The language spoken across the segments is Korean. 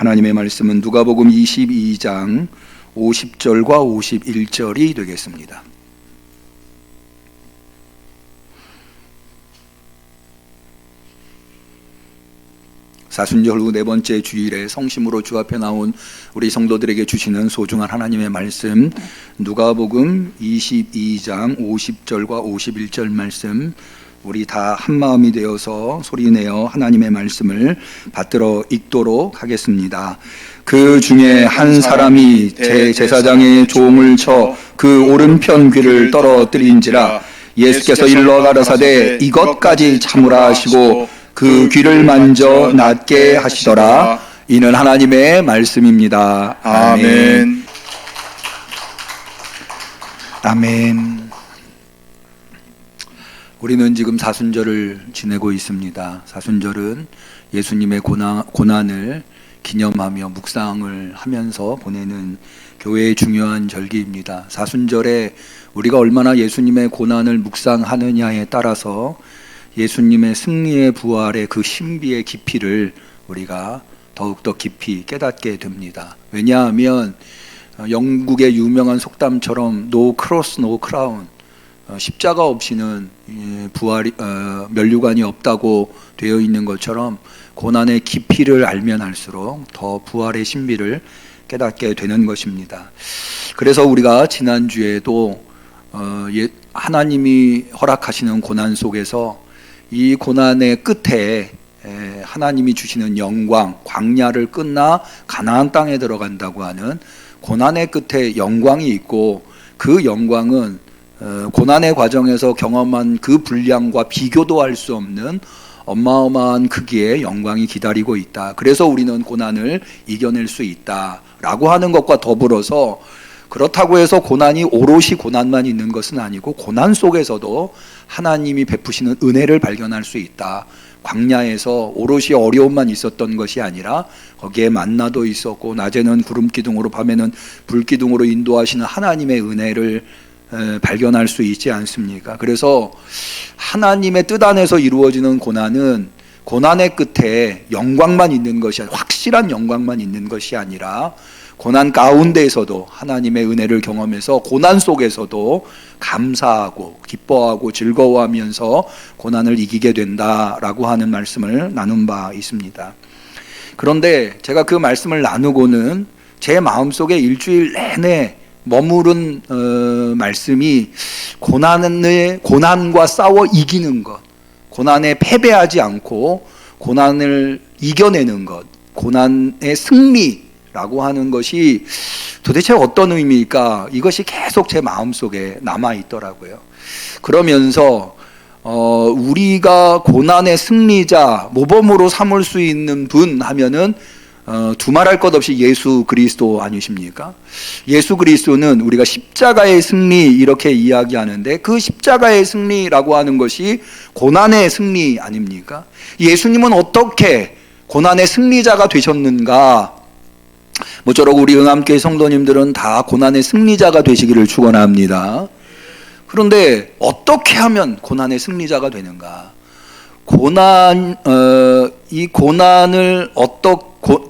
하나님의 말씀은 누가복음 22장 50절과 51절이 되겠습니다. 사순절 후 네 번째 주일에 성심으로 주 앞에 나온 우리 성도들에게 주시는 소중한 하나님의 말씀, 누가복음 22장 50절과 51절 말씀, 우리 다 한마음이 되어서 소리내어 하나님의 말씀을 받들어 읽도록 하겠습니다. 그 중에 한 사람이 대제사장의 종을 쳐 그 오른편 귀를 떨어뜨린지라. 예수께서 일러 가라사대 이것까지 참으라 하시고 그 귀를 만져 낫게 하시더라. 이는 하나님의 말씀입니다. 아멘. 아멘. 우리는 지금 사순절을 지내고 있습니다. 사순절은 예수님의 고난을 기념하며 묵상을 하면서 보내는 교회의 중요한 절기입니다. 사순절에 우리가 얼마나 예수님의 고난을 묵상하느냐에 따라서 예수님의 승리의 부활의 그 신비의 깊이를 우리가 더욱더 깊이 깨닫게 됩니다. 왜냐하면 영국의 유명한 속담처럼 No cross, no crown, 십자가 없이는 부활이 면류관이 없다고 되어 있는 것처럼 고난의 깊이를 알면 알수록 더 부활의 신비를 깨닫게 되는 것입니다. 그래서 우리가 지난주에도 하나님이 허락하시는 고난 속에서 이 고난의 끝에 하나님이 주시는 영광, 광야를 끝나 가나안 땅에 들어간다고 하는 고난의 끝에 영광이 있고, 그 영광은 고난의 과정에서 경험한 그 분량과 비교도 할 수 없는 어마어마한 크기의 영광이 기다리고 있다. 그래서 우리는 고난을 이겨낼 수 있다라고 하는 것과 더불어서, 그렇다고 해서 고난이 오롯이 고난만 있는 것은 아니고 고난 속에서도 하나님이 베푸시는 은혜를 발견할 수 있다. 광야에서 오롯이 어려움만 있었던 것이 아니라 거기에 만나도 있었고, 낮에는 구름 기둥으로 밤에는 불 기둥으로 인도하시는 하나님의 은혜를 발견할 수 있지 않습니까? 그래서 하나님의 뜻 안에서 이루어지는 고난은 고난의 끝에 영광만 있는 것이 아니라, 확실한 영광만 있는 것이 아니라 고난 가운데에서도 하나님의 은혜를 경험해서 고난 속에서도 감사하고 기뻐하고 즐거워하면서 고난을 이기게 된다라고 하는 말씀을 나눈 바 있습니다. 그런데 제가 그 말씀을 나누고는 제 마음속에 일주일 내내 머무른 말씀이 고난과 싸워 이기는 것, 고난에 패배하지 않고 고난을 이겨내는 것, 고난의 승리라고 하는 것이 도대체 어떤 의미일까? 이것이 계속 제 마음속에 남아있더라고요. 그러면서 우리가 고난의 승리자, 모범으로 삼을 수 있는 분 하면은 두말할 것 없이 예수 그리스도 아니십니까? 예수 그리스도는 우리가 십자가의 승리 이렇게 이야기하는데, 그 십자가의 승리라고 하는 것이 고난의 승리 아닙니까? 예수님은 어떻게 고난의 승리자가 되셨는가? 모쪼록 우리 응암교회 성도님들은 다 고난의 승리자가 되시기를 축원합니다. 그런데 어떻게 하면 고난의 승리자가 되는가? 이 고난을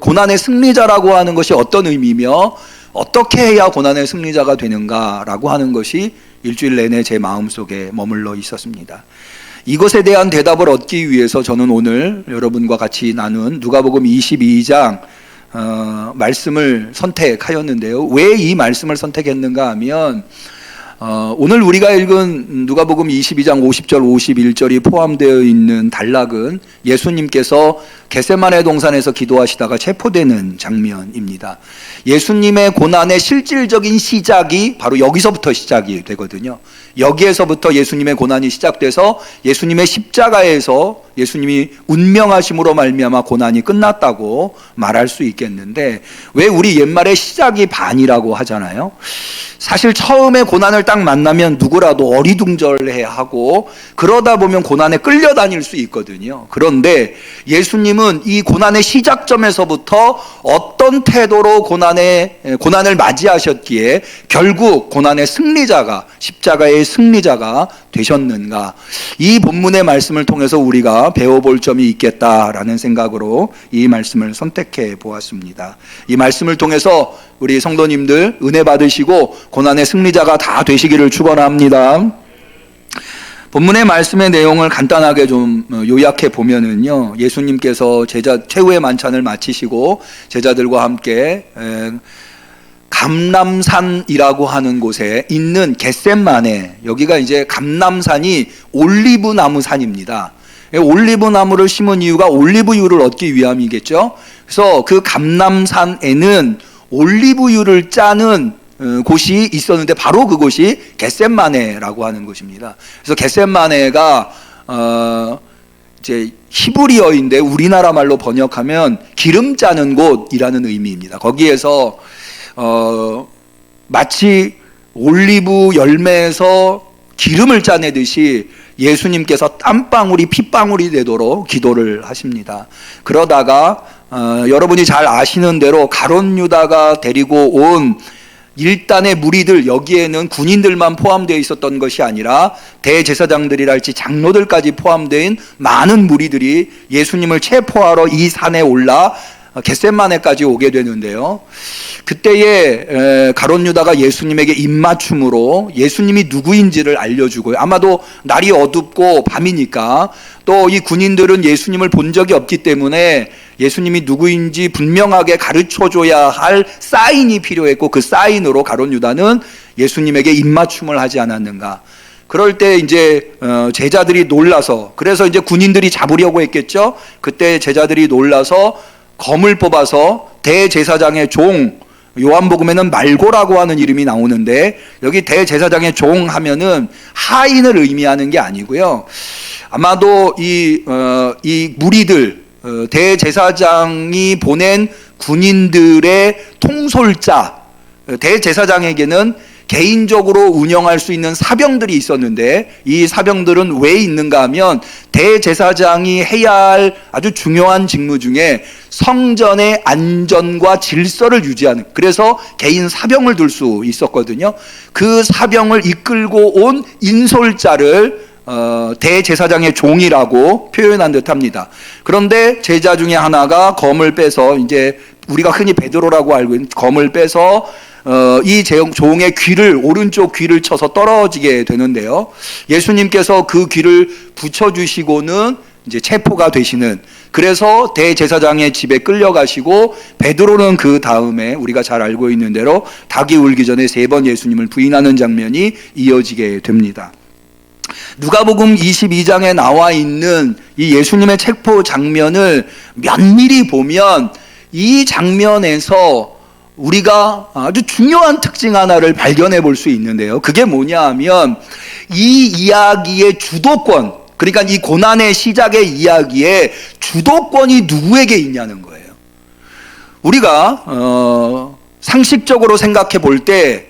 고난의 승리자라고 하는 것이 어떤 의미며 어떻게 해야 고난의 승리자가 되는가라고 하는 것이 일주일 내내 제 마음속에 머물러 있었습니다. 이것에 대한 대답을 얻기 위해서 저는 오늘 여러분과 같이 나눈 누가복음 22장 말씀을 선택하였는데요. 왜 이 말씀을 선택했는가 하면, 오늘 우리가 읽은 누가복음 22장 50절 51절이 포함되어 있는 단락은 예수님께서 겟세마네 동산에서 기도하시다가 체포되는 장면입니다. 예수님의 고난의 실질적인 시작이 바로 여기서부터 시작이 되거든요. 여기에서부터 예수님의 고난이 시작돼서 예수님의 십자가에서 예수님이 운명하심으로 말미암아 고난이 끝났다고 말할 수 있겠는데, 왜 우리 옛말에 시작이 반이라고 하잖아요. 사실 처음에 고난을 딱 만나면 누구라도 어리둥절해야 하고, 그러다 보면 고난에 끌려다닐 수 있거든요. 그런데 예수님은 이 고난의 시작점에서부터 어떤 태도로 고난을 맞이하셨기에 결국 고난의 승리자가, 십자가의 승리자가 되셨는가? 이 본문의 말씀을 통해서 우리가 우리가 배워볼 점이 있겠다라는 생각으로 이 말씀을 선택해 보았습니다. 이 말씀을 통해서 우리 성도님들 은혜 받으시고 고난의 승리자가 다 되시기를 축원합니다. 본문의 말씀의 내용을 간단하게 좀 요약해 보면은요, 예수님께서 최후의 만찬을 마치시고 제자들과 함께 감람산이라고 하는 곳에 있는 겟셋마네, 여기가 이제 감람산이 올리브나무 산입니다. 올리브나무를 심은 이유가 올리브유를 얻기 위함이겠죠. 그래서 그 감람산에는 올리브유를 짜는 곳이 있었는데 바로 그곳이 겟셋마네라고 하는 곳입니다. 그래서 겟셋마네가 이제 히브리어인데 우리나라 말로 번역하면 기름 짜는 곳이라는 의미입니다. 거기에서 마치 올리브 열매에서 기름을 짜내듯이 예수님께서 땀방울이 핏방울이 되도록 기도를 하십니다. 그러다가 여러분이 잘 아시는 대로 가룟 유다가 데리고 온 일단의 무리들, 여기에는 군인들만 포함되어 있었던 것이 아니라 대제사장들이랄지 장로들까지 포함된 많은 무리들이 예수님을 체포하러 이 산에 올라 겟셋마네까지 오게 되는데요, 그때에 가룟 유다가 예수님에게 입맞춤으로 예수님이 누구인지를 알려주고요, 아마도 날이 어둡고 밤이니까 또 이 군인들은 예수님을 본 적이 없기 때문에 예수님이 누구인지 분명하게 가르쳐줘야 할 사인이 필요했고, 그 사인으로 가룟 유다는 예수님에게 입맞춤을 하지 않았는가. 그럴 때 이제 제자들이 놀라서, 그래서 이제 군인들이 잡으려고 했겠죠. 그때 제자들이 놀라서 검을 뽑아서 대제사장의 종, 요한복음에는 말고라고 하는 이름이 나오는데 여기 대제사장의 종 하면은 하인을 의미하는 게 아니고요, 아마도 이 무리들, 대제사장이 보낸 군인들의 통솔자, 대제사장에게는 개인적으로 운영할 수 있는 사병들이 있었는데 이 사병들은 왜 있는가 하면 대제사장이 해야 할 아주 중요한 직무 중에 성전의 안전과 질서를 유지하는, 그래서 개인 사병을 둘 수 있었거든요. 그 사병을 이끌고 온 인솔자를 대제사장의 종이라고 표현한 듯합니다. 그런데 제자 중에 하나가 검을 빼서, 이제 우리가 흔히 베드로라고 알고 있는 검을 빼서 이 종의 귀를, 오른쪽 귀를 쳐서 떨어지게 되는데요, 예수님께서 그 귀를 붙여주시고는 이제 체포가 되시는, 그래서 대제사장의 집에 끌려가시고 베드로는 그 다음에 우리가 잘 알고 있는 대로 닭이 울기 전에 3번 예수님을 부인하는 장면이 이어지게 됩니다. 누가복음 22장에 나와 있는 이 예수님의 체포 장면을 면밀히 보면 이 장면에서 우리가 아주 중요한 특징 하나를 발견해 볼 수 있는데요, 그게 뭐냐 하면 이 이야기의 주도권, 그러니까 이 고난의 시작의 이야기의 주도권이 누구에게 있냐는 거예요. 우리가 상식적으로 생각해 볼 때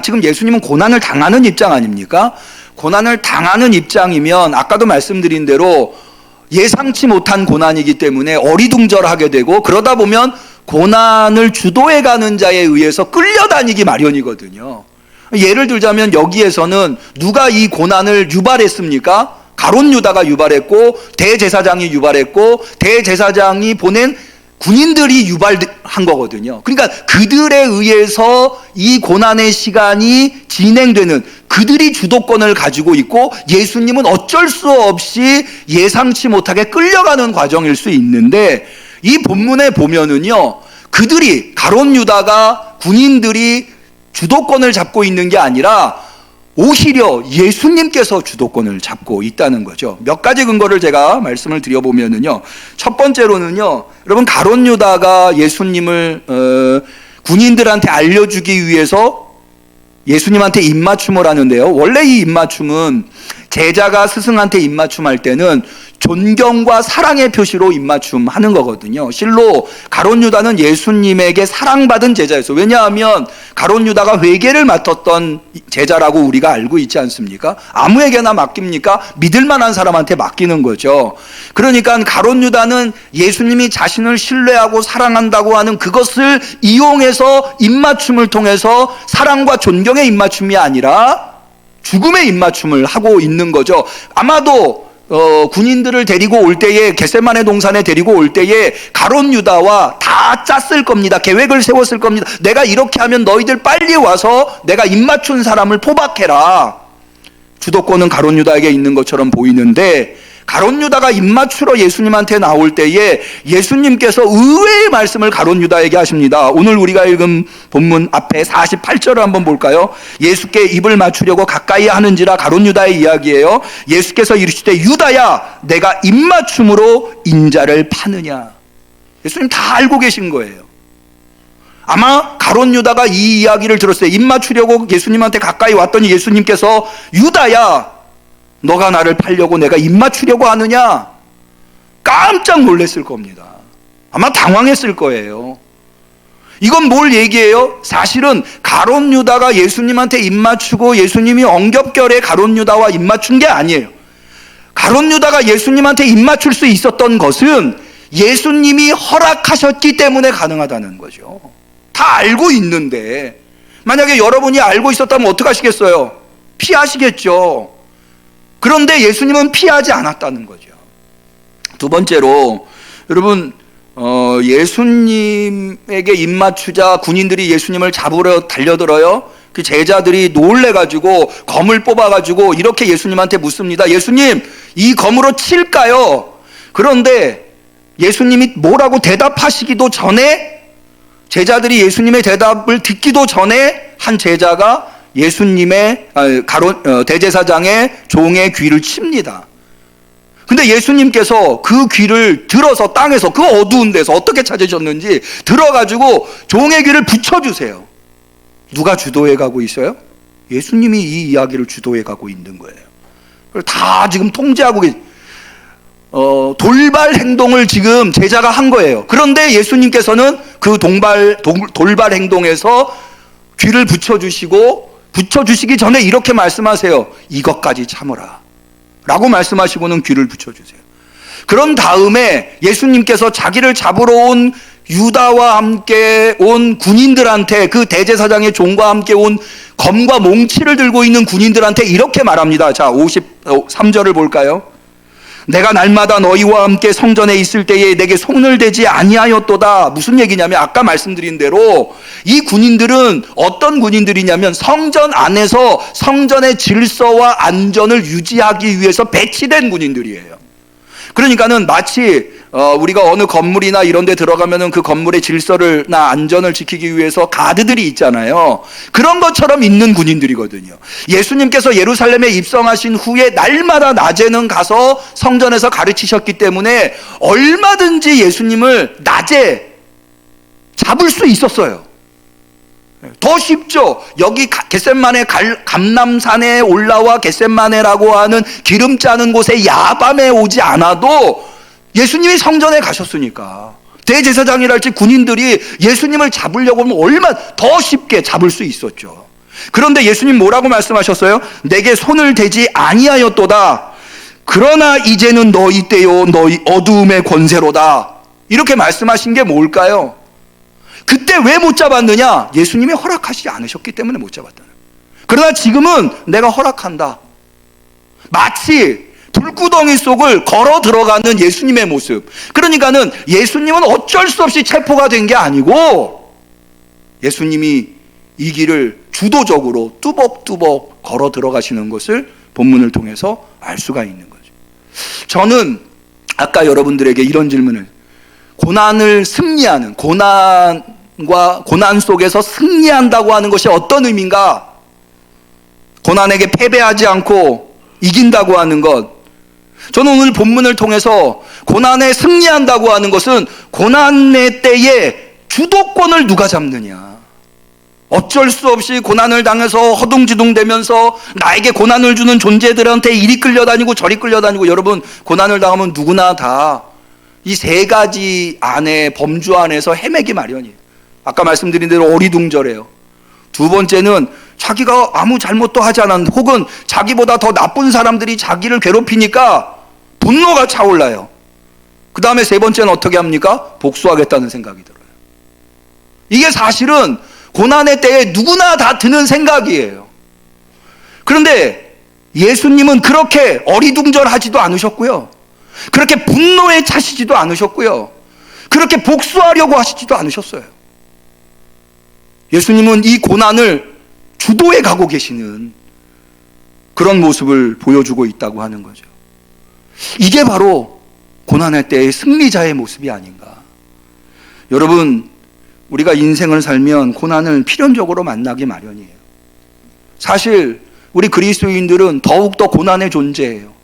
지금 예수님은 고난을 당하는 입장 아닙니까? 고난을 당하는 입장이면 아까도 말씀드린 대로 예상치 못한 고난이기 때문에 어리둥절하게 되고, 그러다 보면 고난을 주도해가는 자에 의해서 끌려다니기 마련이거든요. 예를 들자면 여기에서는 누가 이 고난을 유발했습니까? 가룟 유다가 유발했고 대제사장이 유발했고 대제사장이 보낸 군인들이 유발한 거거든요. 그러니까 그들에 의해서 이 고난의 시간이 진행되는, 그들이 주도권을 가지고 있고 예수님은 어쩔 수 없이 예상치 못하게 끌려가는 과정일 수 있는데, 이 본문에 보면은요, 그들이, 가룟 유다가, 군인들이 주도권을 잡고 있는 게 아니라 오히려 예수님께서 주도권을 잡고 있다는 거죠. 몇 가지 근거를 제가 말씀을 드려보면은요, 첫 번째로는요, 여러분, 가룟 유다가 예수님을 군인들한테 알려주기 위해서 예수님한테 입맞춤을 하는데요, 원래 이 입맞춤은 제자가 스승한테 입맞춤할 때는 존경과 사랑의 표시로 입맞춤 하는 거거든요. 실로 가룟 유다는 예수님에게 사랑받은 제자였어요. 왜냐하면 가룟 유다가 회계를 맡았던 제자라고 우리가 알고 있지 않습니까? 아무에게나 맡깁니까? 믿을 만한 사람한테 맡기는 거죠. 그러니까 가룟 유다는 예수님이 자신을 신뢰하고 사랑한다고 하는 그것을 이용해서 입맞춤을 통해서 사랑과 존경의 입맞춤이 아니라 죽음의 입맞춤을 하고 있는 거죠. 아마도 군인들을 데리고 올 때에, 겟세마네 동산에 데리고 올 때에 가롯 유다와 다 짰을 겁니다. 계획을 세웠을 겁니다. 내가 이렇게 하면 너희들 빨리 와서 내가 입맞춘 사람을 포박해라. 주도권은 가롯 유다에게 있는 것처럼 보이는데, 가롯 유다가 입맞추러 예수님한테 나올 때에 예수님께서 의외의 말씀을 가롯 유다에게 하십니다. 오늘 우리가 읽은 본문 앞에 48절을 한번 볼까요? 예수께 입을 맞추려고 가까이 하는지라, 가롯 유다의 이야기예요. 예수께서 이르시되 유다야, 내가 입맞춤으로 인자를 파느냐. 예수님 다 알고 계신 거예요. 아마 가롯 유다가 이 이야기를 들었어요. 입맞추려고 예수님한테 가까이 왔더니 예수님께서 유다야, 너가 나를 팔려고 내가 입맞추려고 하느냐? 깜짝 놀랐을 겁니다. 아마 당황했을 거예요. 이건 뭘 얘기해요? 사실은 가롯 유다가 예수님한테 입맞추고 예수님이 엉겹결에 가롯 유다와 입맞춘 게 아니에요. 가롯 유다가 예수님한테 입맞출 수 있었던 것은 예수님이 허락하셨기 때문에 가능하다는 거죠. 다 알고 있는데, 만약에 여러분이 알고 있었다면 어떻게 하시겠어요? 피하시겠죠. 그런데 예수님은 피하지 않았다는 거죠. 두 번째로, 여러분, 예수님에게 입맞추자 군인들이 예수님을 잡으러 달려들어요. 그 제자들이 놀래가지고 검을 뽑아가지고 이렇게 예수님한테 묻습니다. 예수님, 이 검으로 칠까요? 그런데 예수님이 뭐라고 대답하시기도 전에, 제자들이 예수님의 대답을 듣기도 전에 한 제자가 예수님의 대제사장의 종의 귀를 칩니다. 근데 예수님께서 그 귀를 들어서 땅에서, 그 어두운 데서 어떻게 찾으셨는지 들어가지고 종의 귀를 붙여주세요. 누가 주도해 가고 있어요? 예수님이 이 이야기를 주도해 가고 있는 거예요. 그걸 다 지금 통제하고 돌발 행동을 지금 제자가 한 거예요. 그런데 예수님께서는 그 돌발 행동에서 귀를 붙여주시기 전에 이렇게 말씀하세요. 이것까지 참으라 라고 말씀하시고는 귀를 붙여주세요. 그런 다음에 예수님께서 자기를 잡으러 온 유다와 함께 온 군인들한테, 그 대제사장의 종과 함께 온 검과 몽치를 들고 있는 군인들한테 이렇게 말합니다. 자, 53절을 볼까요? 내가 날마다 너희와 함께 성전에 있을 때에 내게 손을 대지 아니하였도다. 무슨 얘기냐면, 아까 말씀드린 대로 이 군인들은 어떤 군인들이냐면 성전 안에서 성전의 질서와 안전을 유지하기 위해서 배치된 군인들이에요. 그러니까는 마치 우리가 어느 건물이나 이런 데 들어가면은 그 건물의 질서나 안전을 지키기 위해서 가드들이 있잖아요. 그런 것처럼 있는 군인들이거든요. 예수님께서 예루살렘에 입성하신 후에 날마다 낮에는 가서 성전에서 가르치셨기 때문에 얼마든지 예수님을 낮에 잡을 수 있었어요. 더 쉽죠. 여기 겟세마네 감람산에 올라와 겟세마네라고 하는 기름 짜는 곳에 야밤에 오지 않아도 예수님이 성전에 가셨으니까 대제사장이랄지 군인들이 예수님을 잡으려고 하면 얼마나 더 쉽게 잡을 수 있었죠. 그런데 예수님 뭐라고 말씀하셨어요? 내게 손을 대지 아니하였도다. 그러나 이제는 너희 때요 너희 어두움의 권세로다. 이렇게 말씀하신 게 뭘까요? 그때 왜 못 잡았느냐? 예수님이 허락하시지 않으셨기 때문에 못 잡았다는 거예요. 그러나 지금은 내가 허락한다. 마치 불구덩이 속을 걸어 들어가는 예수님의 모습. 그러니까는 예수님은 어쩔 수 없이 체포가 된 게 아니고 예수님이 이 길을 주도적으로 뚜벅뚜벅 걸어 들어가시는 것을 본문을 통해서 알 수가 있는 거죠. 저는 아까 여러분들에게 이런 질문을, 고난을 승리하는, 고난 속에서 승리한다고 하는 것이 어떤 의미인가? 고난에게 패배하지 않고 이긴다고 하는 것. 저는 오늘 본문을 통해서 고난에 승리한다고 하는 것은 고난의 때에 주도권을 누가 잡느냐. 어쩔 수 없이 고난을 당해서 허둥지둥대면서 나에게 고난을 주는 존재들한테 이리 끌려다니고 저리 끌려다니고. 여러분, 고난을 당하면 누구나 다 이 세 가지 안에, 범주 안에서 헤매기 마련이에요. 아까 말씀드린 대로 어리둥절해요. 두 번째는 자기가 아무 잘못도 하지 않았는데, 혹은 자기보다 더 나쁜 사람들이 자기를 괴롭히니까 분노가 차올라요. 그 다음에 세 번째는 어떻게 합니까? 복수하겠다는 생각이 들어요. 이게 사실은 고난의 때에 누구나 다 드는 생각이에요. 그런데 예수님은 그렇게 어리둥절하지도 않으셨고요. 그렇게 분노에 차시지도 않으셨고요. 그렇게 복수하려고 하시지도 않으셨어요. 예수님은 이 고난을 주도해 가고 계시는 그런 모습을 보여주고 있다고 하는 거죠. 이게 바로 고난할 때의 승리자의 모습이 아닌가. 여러분, 우리가 인생을 살면 고난을 필연적으로 만나기 마련이에요. 사실 우리 그리스도인들은 더욱더 고난의 존재예요.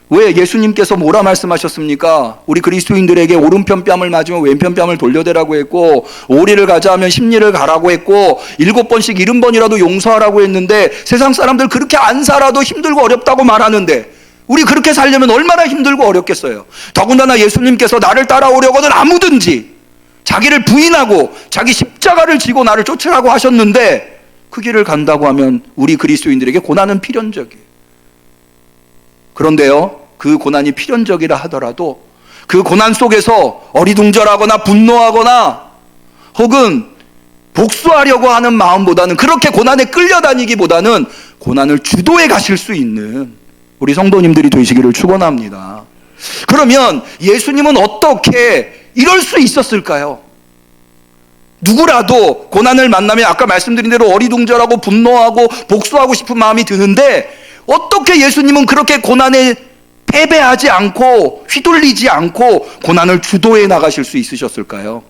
왜? 예수님께서 뭐라 말씀하셨습니까? 우리 그리스도인들에게 오른편 뺨을 맞으면 왼편 뺨을 돌려대라고 했고, 오리를 가자 하면 십리를 가라고 했고, 7번씩 70번이라도 용서하라고 했는데, 세상 사람들 그렇게 안 살아도 힘들고 어렵다고 말하는데, 우리 그렇게 살려면 얼마나 힘들고 어렵겠어요. 더군다나 예수님께서 나를 따라오려거든 아무든지 자기를 부인하고 자기 십자가를 지고 나를 쫓으라고 하셨는데, 그 길을 간다고 하면 우리 그리스도인들에게 고난은 필연적이에요. 그런데요, 그 고난이 필연적이라 하더라도 그 고난 속에서 어리둥절하거나 분노하거나 혹은 복수하려고 하는 마음보다는, 그렇게 고난에 끌려다니기보다는 고난을 주도해 가실 수 있는 우리 성도님들이 되시기를 축원합니다. 그러면 예수님은 어떻게 이럴 수 있었을까요? 누구라도 고난을 만나면 아까 말씀드린 대로 어리둥절하고 분노하고 복수하고 싶은 마음이 드는데, 어떻게 예수님은 그렇게 고난에 패배하지 않고 휘둘리지 않고 고난을 주도해 나가실 수 있으셨을까요?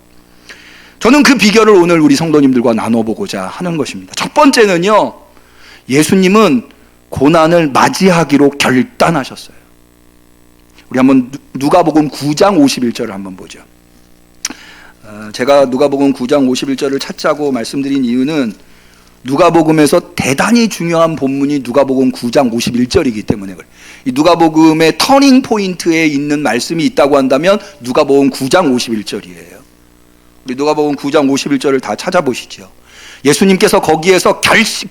저는 그 비결을 오늘 우리 성도님들과 나눠보고자 하는 것입니다. 첫 번째는요, 예수님은 고난을 맞이하기로 결단하셨어요. 우리 한번 누가복음 9장 51절을 한번 보죠. 제가 누가복음 9장 51절을 찾자고 말씀드린 이유는 누가복음에서 대단히 중요한 본문이 누가복음 9장 51절이기 때문에 그래요. 이 누가복음의 터닝 포인트에 있는 말씀이 있다고 한다면 누가복음 9장 51절이에요. 우리 누가복음 9장 51절을 다 찾아보시죠. 예수님께서 거기에서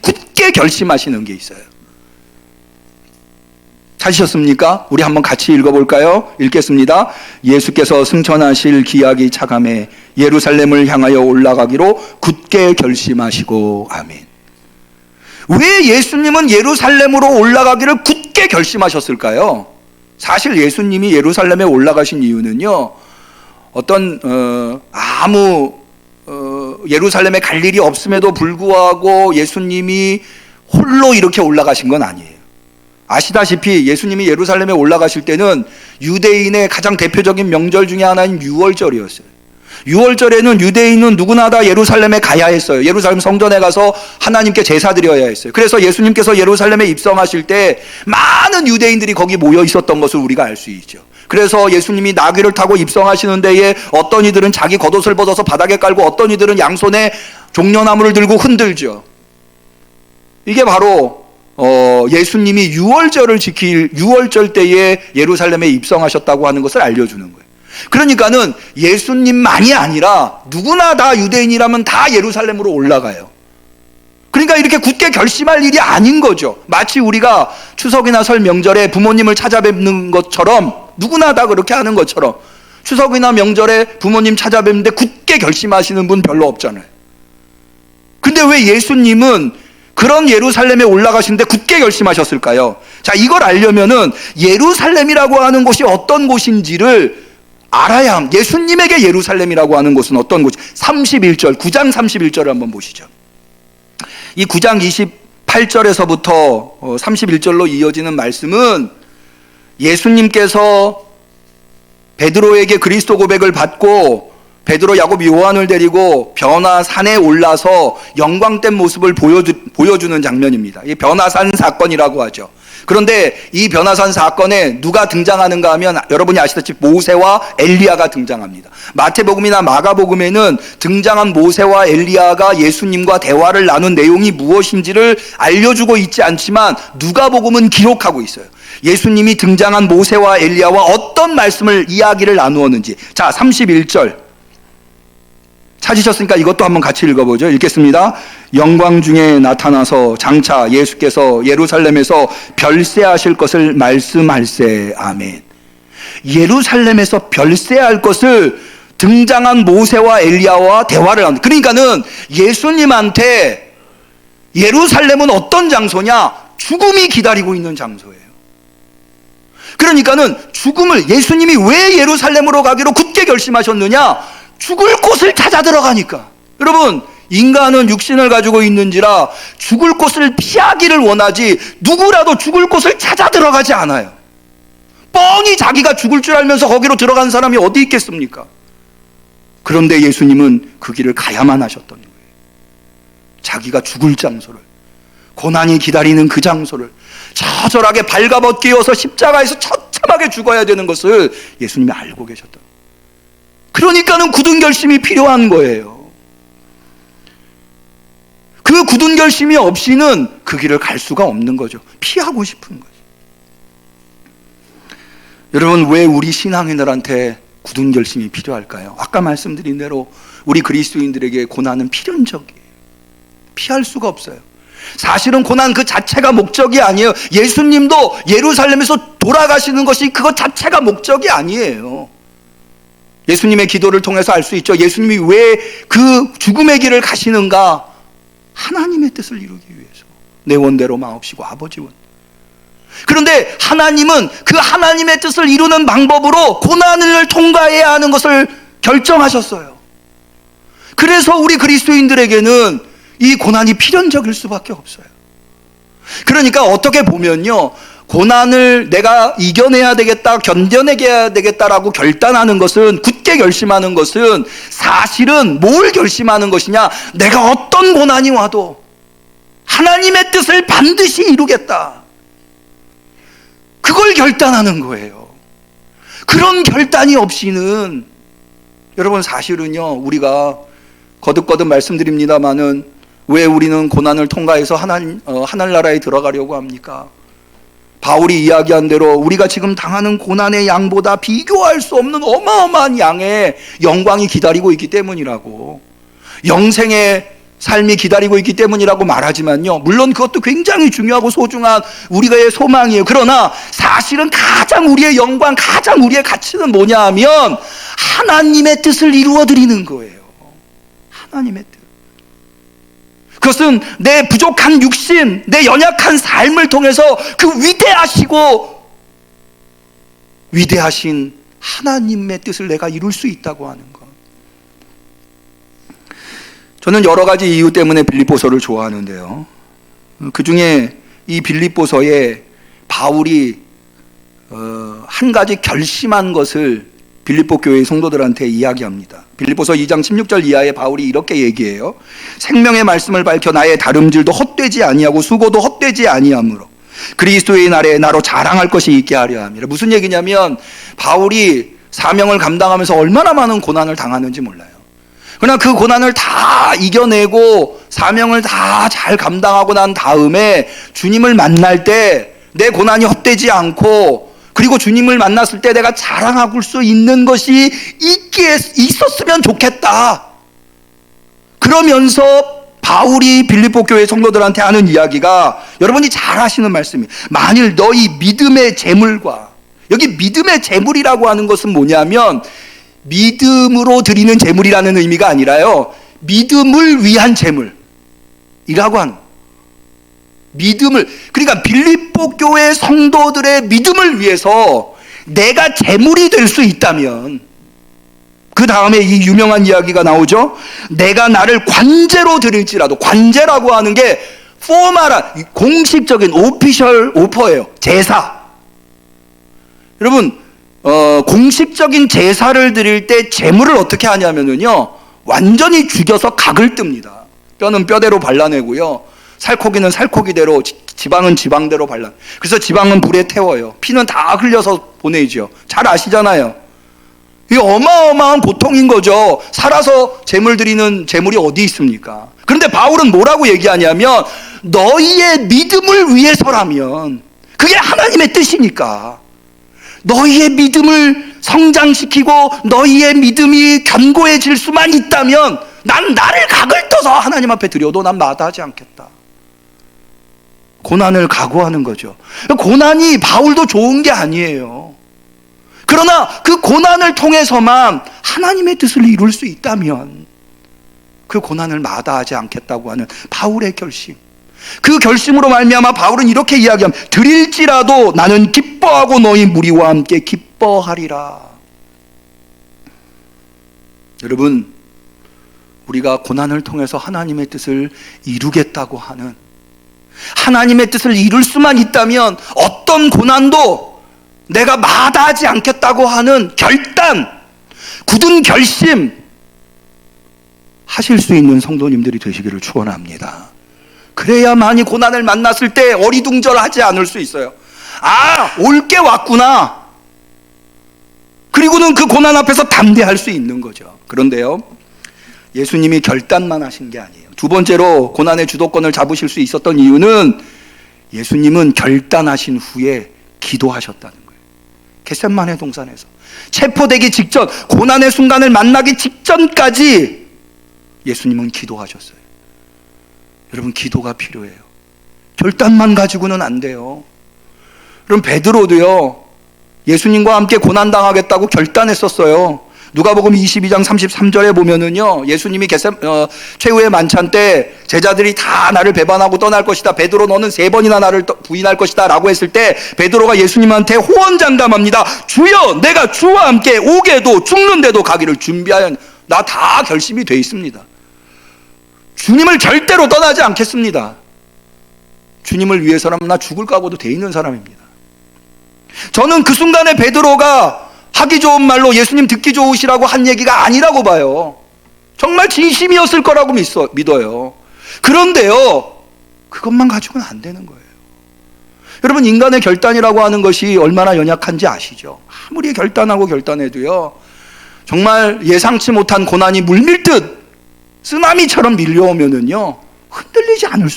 굳게 결심하시는 게 있어요. 찾으셨습니까? 우리 한번 같이 읽어볼까요? 읽겠습니다. 예수께서 승천하실 기약이 차감해 예루살렘을 향하여 올라가기로 굳게 결심하시고. 아멘. 왜 예수님은 예루살렘으로 올라가기를 굳게 결심하셨을까요? 사실 예수님이 예루살렘에 올라가신 이유는요, 어떤 예루살렘에 갈 일이 없음에도 불구하고 예수님이 홀로 이렇게 올라가신 건 아니에요. 아시다시피 예수님이 예루살렘에 올라가실 때는 유대인의 가장 대표적인 명절 중에 하나인 유월절이었어요. 유월절에는 유대인은 누구나 다 예루살렘에 가야 했어요. 예루살렘 성전에 가서 하나님께 제사 드려야 했어요. 그래서 예수님께서 예루살렘에 입성하실 때 많은 유대인들이 거기 모여 있었던 것을 우리가 알 수 있죠. 그래서 예수님이 나귀를 타고 입성하시는 데에 어떤 이들은 자기 겉옷을 벗어서 바닥에 깔고 어떤 이들은 양손에 종려나무를 들고 흔들죠. 이게 바로 예수님이 유월절 때에 예루살렘에 입성하셨다고 하는 것을 알려주는 거예요. 그러니까는 예수님만이 아니라 누구나 다 유대인이라면 다 예루살렘으로 올라가요. 그러니까 이렇게 굳게 결심할 일이 아닌 거죠. 마치 우리가 추석이나 설 명절에 부모님을 찾아뵙는 것처럼, 누구나 다 그렇게 하는 것처럼 추석이나 명절에 부모님 찾아뵙는데 굳게 결심하시는 분 별로 없잖아요. 근데 왜 예수님은 그런 예루살렘에 올라가시는데 굳게 결심하셨을까요? 자, 이걸 알려면은 예루살렘이라고 하는 곳이 어떤 곳인지를 알아야 합니다. 예수님에게 예루살렘이라고 하는 곳은 어떤 곳이? 31절, 9장 31절을 한번 보시죠. 이 9장 28절에서부터 31절로 이어지는 말씀은 예수님께서 베드로에게 그리스도 고백을 받고 베드로, 야곱, 요한을 데리고 변화산에 올라서 영광된 모습을 보여주는 장면입니다. 이 변화산 사건이라고 하죠. 그런데 이 변화산 사건에 누가 등장하는가 하면 여러분이 아시다시피 모세와 엘리야가 등장합니다. 마태복음이나 마가복음에는 등장한 모세와 엘리야가 예수님과 대화를 나눈 내용이 무엇인지를 알려주고 있지 않지만 누가복음은 기록하고 있어요. 예수님이 등장한 모세와 엘리야와 어떤 말씀을, 이야기를 나누었는지. 자, 31절 찾으셨으니까 이것도 한번 같이 읽어보죠. 읽겠습니다. 영광 중에 나타나서 장차 예수께서 예루살렘에서 별세하실 것을 말씀할세. 아멘. 예루살렘에서 별세할 것을 등장한 모세와 엘리야와 대화를 합니다. 그러니까는 예수님한테 예루살렘은 어떤 장소냐? 죽음이 기다리고 있는 장소예요. 그러니까는 죽음을, 예수님이 왜 예루살렘으로 가기로 굳게 결심하셨느냐? 죽을 곳을 찾아 들어가니까. 여러분, 인간은 육신을 가지고 있는지라 죽을 곳을 피하기를 원하지 누구라도 죽을 곳을 찾아 들어가지 않아요. 뻔히 자기가 죽을 줄 알면서 거기로 들어간 사람이 어디 있겠습니까? 그런데 예수님은 그 길을 가야만 하셨던 거예요. 자기가 죽을 장소를, 고난이 기다리는 그 장소를 처절하게 발가벗기어서 십자가에서 처참하게 죽어야 되는 것을 예수님이 알고 계셨던 거예요. 그러니까는 굳은 결심이 필요한 거예요. 그 굳은 결심이 없이는 그 길을 갈 수가 없는 거죠. 피하고 싶은 거죠. 여러분, 왜 우리 신앙인들한테 굳은 결심이 필요할까요? 아까 말씀드린 대로 우리 그리스도인들에게 고난은 필연적이에요. 피할 수가 없어요. 사실은 고난 그 자체가 목적이 아니에요. 예수님도 예루살렘에서 돌아가시는 것이 그것 자체가 목적이 아니에요. 예수님의 기도를 통해서 알 수 있죠. 예수님이 왜 그 죽음의 길을 가시는가? 하나님의 뜻을 이루기 위해서. 내 원대로 마옵시고 아버지 원. 그런데 하나님은 그 하나님의 뜻을 이루는 방법으로 고난을 통과해야 하는 것을 결정하셨어요. 그래서 우리 그리스도인들에게는 이 고난이 필연적일 수밖에 없어요. 그러니까 어떻게 보면요, 고난을 내가 이겨내야 되겠다, 견뎌내야 되겠다라고 결단하는 것은, 굳게 결심하는 것은 사실은 뭘 결심하는 것이냐? 내가 어떤 고난이 와도 하나님의 뜻을 반드시 이루겠다, 그걸 결단하는 거예요. 그런 결단이 없이는, 여러분, 사실은요, 우리가 거듭거듭 말씀드립니다마는 왜 우리는 고난을 통과해서 하늘나라에 들어가려고 합니까? 바울이 이야기한 대로 우리가 지금 당하는 고난의 양보다 비교할 수 없는 어마어마한 양의 영광이 기다리고 있기 때문이라고, 영생의 삶이 기다리고 있기 때문이라고 말하지만요, 물론 그것도 굉장히 중요하고 소중한 우리의 소망이에요. 그러나 사실은 가장 우리의 영광, 가장 우리의 가치는 뭐냐 하면 하나님의 뜻을 이루어드리는 거예요. 하나님의 뜻. 그것은 내 부족한 육신, 내 연약한 삶을 통해서 그 위대하신 하나님의 뜻을 내가 이룰 수 있다고 하는 것. 저는 여러 가지 이유 때문에 빌립보서를 좋아하는데요, 그 중에 이 빌립보서에 바울이 한 가지 결심한 것을 빌립보 교회의 성도들한테 이야기합니다. 빌립보서 2장 16절 이하에 바울이 이렇게 얘기해요. 생명의 말씀을 밝혀 나의 다름질도 헛되지 아니하고 수고도 헛되지 아니하므로 그리스도의 날에 나로 자랑할 것이 있게 하려 함이라. 무슨 얘기냐면 바울이 사명을 감당하면서 얼마나 많은 고난을 당하는지 몰라요. 그러나 그 고난을 다 이겨내고 사명을 다 잘 감당하고 난 다음에 주님을 만날 때 내 고난이 헛되지 않고, 그리고 주님을 만났을 때 내가 자랑할 수 있는 것이 있었으면 좋겠다. 그러면서 바울이 빌립보 교회 성도들한테 하는 이야기가 여러분이 잘 아시는 말씀이에요. 만일 너희 믿음의 재물과, 여기 믿음의 재물이라고 하는 것은 뭐냐면 믿음으로 드리는 재물이라는 의미가 아니라요, 믿음을 위한 재물이라고 하는, 믿음을, 그러니까 빌립보 교회 성도들의 믿음을 위해서 내가 재물이 될 수 있다면, 그 다음에 이 유명한 이야기가 나오죠. 내가 나를 관제로 드릴지라도, 관제라고 하는 게 포멀한 공식적인 오피셜 오퍼예요. 제사. 여러분, 공식적인 제사를 드릴 때 제물을 어떻게 하냐면요, 완전히 죽여서 각을 뜹니다. 뼈는 뼈대로 발라내고요, 살코기는 살코기대로, 지방은 지방대로 발라. 그래서 지방은 불에 태워요. 피는 다 흘려서 보내죠. 잘 아시잖아요. 이게 어마어마한 고통인 거죠. 살아서 제물 드리는 제물이 어디 있습니까? 그런데 바울은 뭐라고 얘기하냐면 너희의 믿음을 위해서라면, 그게 하나님의 뜻이니까 너희의 믿음을 성장시키고 너희의 믿음이 견고해질 수만 있다면 난 나를 각을 떠서 하나님 앞에 드려도 난 마다하지 않겠다. 고난을 각오하는 거죠. 고난이 바울도 좋은 게 아니에요. 그러나 그 고난을 통해서만 하나님의 뜻을 이룰 수 있다면 그 고난을 마다하지 않겠다고 하는 바울의 결심, 그 결심으로 말미암아 바울은 이렇게 이야기합니다. 드릴지라도 나는 기뻐하고 너희 무리와 함께 기뻐하리라. 여러분, 우리가 고난을 통해서 하나님의 뜻을 이루겠다고 하는, 하나님의 뜻을 이룰 수만 있다면 어떤 고난도 내가 마다하지 않겠다고 하는 결단, 굳은 결심 하실 수 있는 성도님들이 되시기를 축원합니다. 그래야만이 고난을 만났을 때 어리둥절하지 않을 수 있어요. 아, 올 게 왔구나. 그리고는 그 고난 앞에서 담대할 수 있는 거죠. 그런데요, 예수님이 결단만 하신 게 아니에요. 두 번째로 고난의 주도권을 잡으실 수 있었던 이유는 예수님은 결단하신 후에 기도하셨다는 거예요. 겟세마네 동산에서 체포되기 직전, 고난의 순간을 만나기 직전까지 예수님은 기도하셨어요. 여러분, 기도가 필요해요. 결단만 가지고는 안 돼요. 그럼 베드로도요, 예수님과 함께 고난당하겠다고 결단했었어요. 누가복음 22장 33절에 보면은요, 예수님이 최후의 만찬 때 제자들이 다 나를 배반하고 떠날 것이다, 베드로 너는 3번이나 나를 부인할 것이다 라고 했을 때 베드로가 예수님한테 호언장담합니다. 주여, 내가 주와 함께 오게도 죽는데도 가기를 준비하여, 나 다 결심이 돼 있습니다. 주님을 절대로 떠나지 않겠습니다. 주님을 위해서라면 나 죽을 각오도 돼 있는 사람입니다. 저는 그 순간에 베드로가 하기 좋은 말로 예수님 듣기 좋으시라고 한 얘기가 아니라고 봐요. 정말 진심이었을 거라고 믿어요. 그런데요, 그것만 가지고는 안 되는 거예요. 여러분, 인간의 결단이라고 하는 것이 얼마나 연약한지 아시죠? 아무리 결단해도요, 정말 예상치 못한 고난이 물밀듯 쓰나미처럼 밀려오면은요, 흔들리지 않을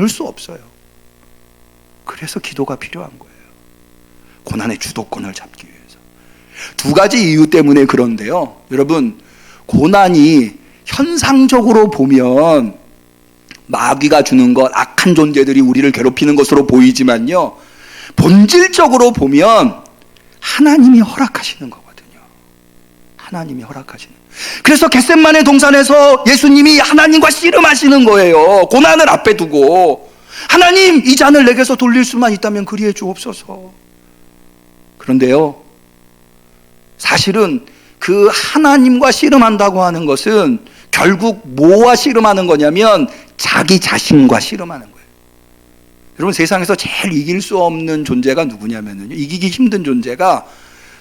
수 없어요. 그래서 기도가 필요한 거예요. 고난의 주도권을 잡기 위해서. 두 가지 이유 때문에 그런데요, 여러분, 고난이 현상적으로 보면 마귀가 주는 것, 악한 존재들이 우리를 괴롭히는 것으로 보이지만요, 본질적으로 보면 하나님이 허락하시는 거거든요. 하나님이 허락하시는. 그래서 겟세마네 동산에서 예수님이 하나님과 씨름하시는 거예요. 고난을 앞에 두고, 하나님, 이 잔을 내게서 돌릴 수만 있다면 그리해 주옵소서. 그런데요, 사실은 그 하나님과 씨름한다고 하는 것은 결국 뭐와 씨름하는 거냐면 자기 자신과 씨름하는 거예요. 여러분, 세상에서 제일 이길 수 없는 존재가 누구냐면요, 이기기 힘든 존재가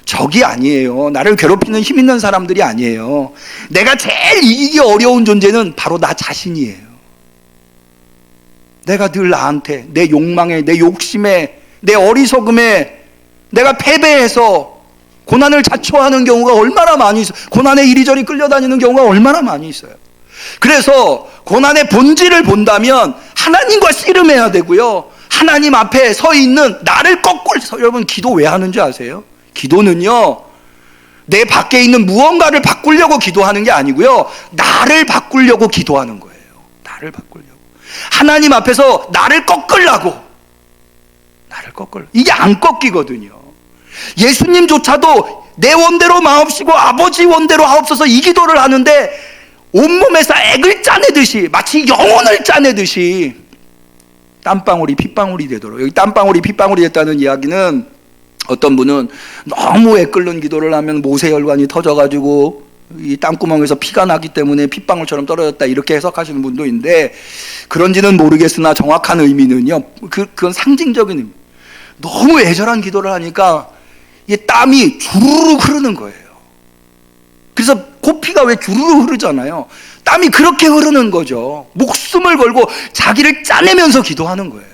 적이 아니에요. 나를 괴롭히는 힘 있는 사람들이 아니에요. 내가 제일 이기기 어려운 존재는 바로 나 자신이에요. 내가 늘 나한테, 내 욕망에, 내 욕심에, 내 어리석음에 내가 패배해서 고난을 자초하는 경우가 얼마나 많이 있어요. 고난에 이리저리 끌려다니는 경우가 얼마나 많이 있어요. 그래서 고난의 본질을 본다면 하나님과 씨름해야 되고요, 하나님 앞에 서 있는 나를 거꾸로, 여러분, 기도 왜 하는지 아세요? 기도는요, 내 밖에 있는 무언가를 바꾸려고 기도하는 게 아니고요, 나를 바꾸려고 기도하는 거예요. 나를 바꾸려고. 하나님 앞에서 나를 꺾으려고. 이게 안 꺾이거든요. 예수님조차도 내 원대로 마옵시고 아버지 원대로 하옵소서, 이 기도를 하는데 온몸에서 액을 짜내듯이, 마치 영혼을 짜내듯이 땀방울이 핏방울이 되도록. 여기 땀방울이 핏방울이 됐다는 이야기는, 어떤 분은 너무 애끓는 기도를 하면 모세혈관이 터져가지고 이 땀구멍에서 피가 나기 때문에 핏방울처럼 떨어졌다, 이렇게 해석하시는 분도 있는데, 그런지는 모르겠으나 정확한 의미는요, 그건 상징적인 의미. 너무 애절한 기도를 하니까 이 땀이 주르르 흐르는 거예요. 그래서 코피가 왜 주르르 흐르잖아요. 땀이 그렇게 흐르는 거죠. 목숨을 걸고 자기를 짜내면서 기도하는 거예요.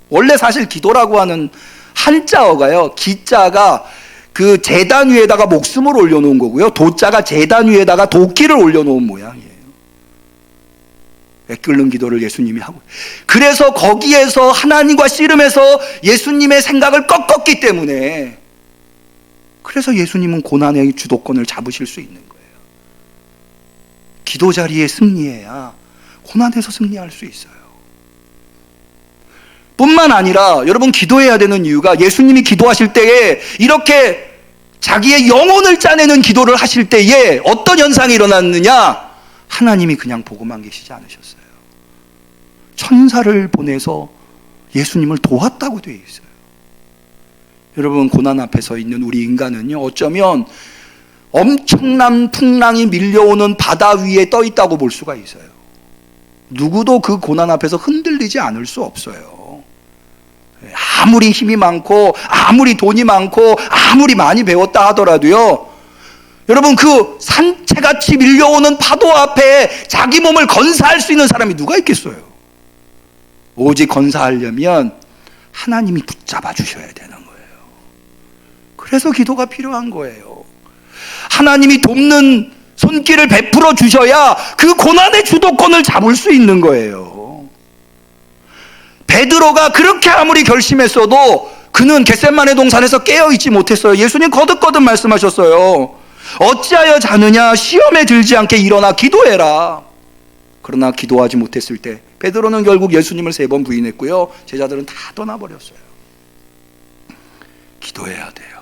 원래 사실 기도라고 하는 한자어가요, 기자가 그 제단 위에다가 목숨을 올려놓은 거고요, 도자가 제단 위에다가 도끼를 올려놓은 모양이에요. 애끓는 기도를 예수님이 하고, 그래서 거기에서 하나님과 씨름해서 예수님의 생각을 꺾었기 때문에, 그래서 예수님은 고난의 주도권을 잡으실 수 있는 거예요. 기도 자리에 승리해야 고난에서 승리할 수 있어요. 뿐만 아니라 여러분, 기도해야 되는 이유가, 예수님이 기도하실 때에 이렇게 자기의 영혼을 짜내는 기도를 하실 때에 어떤 현상이 일어났느냐? 하나님이 그냥 보고만 계시지 않으셨어요. 천사를 보내서 예수님을 도왔다고 되어 있어요. 여러분, 고난 앞에 서 있는 우리 인간은요, 어쩌면 엄청난 풍랑이 밀려오는 바다 위에 떠 있다고 볼 수가 있어요. 누구도 그 고난 앞에서 흔들리지 않을 수 없어요. 아무리 힘이 많고 아무리 돈이 많고 아무리 많이 배웠다 하더라도요, 여러분, 그 산채같이 밀려오는 파도 앞에 자기 몸을 건사할 수 있는 사람이 누가 있겠어요? 오직 건사하려면 하나님이 붙잡아 주셔야 되는 거예요. 그래서 기도가 필요한 거예요. 하나님이 돕는 손길을 베풀어 주셔야 그 고난의 주도권을 잡을 수 있는 거예요. 베드로가 그렇게 아무리 결심했어도 그는 겟세마네 동산에서 깨어있지 못했어요. 예수님 거듭거듭 말씀하셨어요. 어찌하여 자느냐? 시험에 들지 않게 일어나 기도해라. 그러나 기도하지 못했을 때 베드로는 결국 예수님을 3번 부인했고요, 제자들은 다 떠나버렸어요. 기도해야 돼요.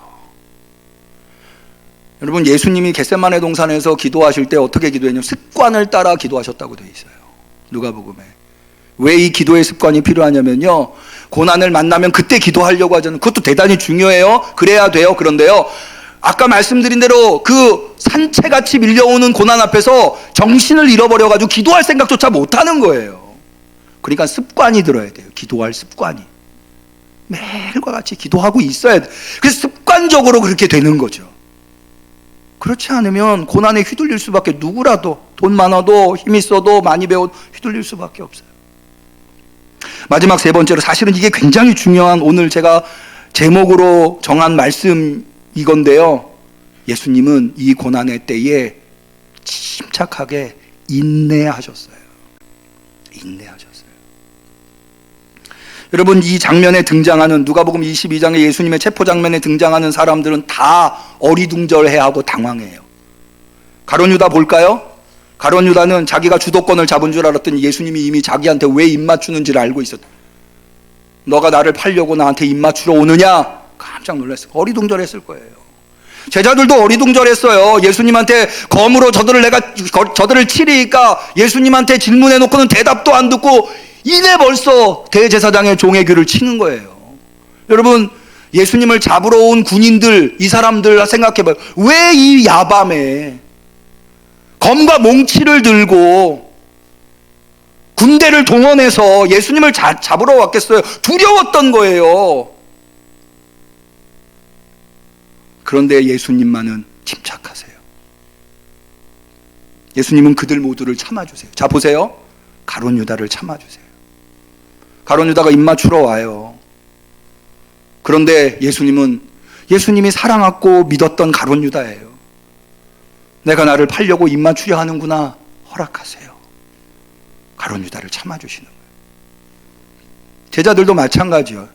여러분, 예수님이 겟세마네 동산에서 기도하실 때 어떻게 기도했냐면 습관을 따라 기도하셨다고 되어 있어요. 누가복음에. 왜 이 기도의 습관이 필요하냐면요, 고난을 만나면 그때 기도하려고 하잖아요. 그것도 대단히 중요해요. 그래야 돼요. 그런데요, 아까 말씀드린 대로 그 산채같이 밀려오는 고난 앞에서 정신을 잃어버려가지고 기도할 생각조차 못하는 거예요. 그러니까 습관이 들어야 돼요. 기도할 습관이. 매일과 같이 기도하고 있어야 돼. 그래서 습관적으로 그렇게 되는 거죠. 그렇지 않으면 고난에 휘둘릴 수밖에, 누구라도 돈 많아도 힘 있어도 많이 배워도 휘둘릴 수밖에 없어요. 마지막 3번째로, 사실은 이게 굉장히 중요한 오늘 제가 제목으로 정한 말씀 이건데요, 예수님은 이 고난의 때에 침착하게 인내하셨어요. 인내하셨어요. 여러분, 이 장면에 등장하는, 누가복음 22장의 예수님의 체포 장면에 등장하는 사람들은 다 어리둥절해하고 당황해요. 가룟 유다 볼까요? 가룟 유다는 자기가 주도권을 잡은 줄 알았더니 예수님이 이미 자기한테 왜 입 맞추는지를 알고 있었다. 너가 나를 팔려고 나한테 입 맞추러 오느냐? 깜짝 놀랐어요. 어리둥절했을 거예요. 제자들도 어리둥절했어요. 예수님한테 검으로 저들을 치리니까 예수님한테 질문해놓고는 대답도 안 듣고 이내 벌써 대제사장의 종의 귀를 치는 거예요. 여러분, 예수님을 잡으러 온 군인들, 이 사람들 생각해봐요. 왜 이 야밤에 검과 몽치를 들고 군대를 동원해서 예수님을 잡으러 왔겠어요? 두려웠던 거예요. 그런데 예수님만은 침착하세요. 예수님은 그들 모두를 참아주세요. 자, 보세요. 가룟 유다를 참아주세요. 가룟 유다가 입 맞추러 와요. 그런데 예수님이 사랑하고 믿었던 가룟 유다예요. 내가 나를 팔려고 입 맞추려 하는구나, 허락하세요. 가룟 유다를 참아주시는 거예요. 제자들도 마찬가지요.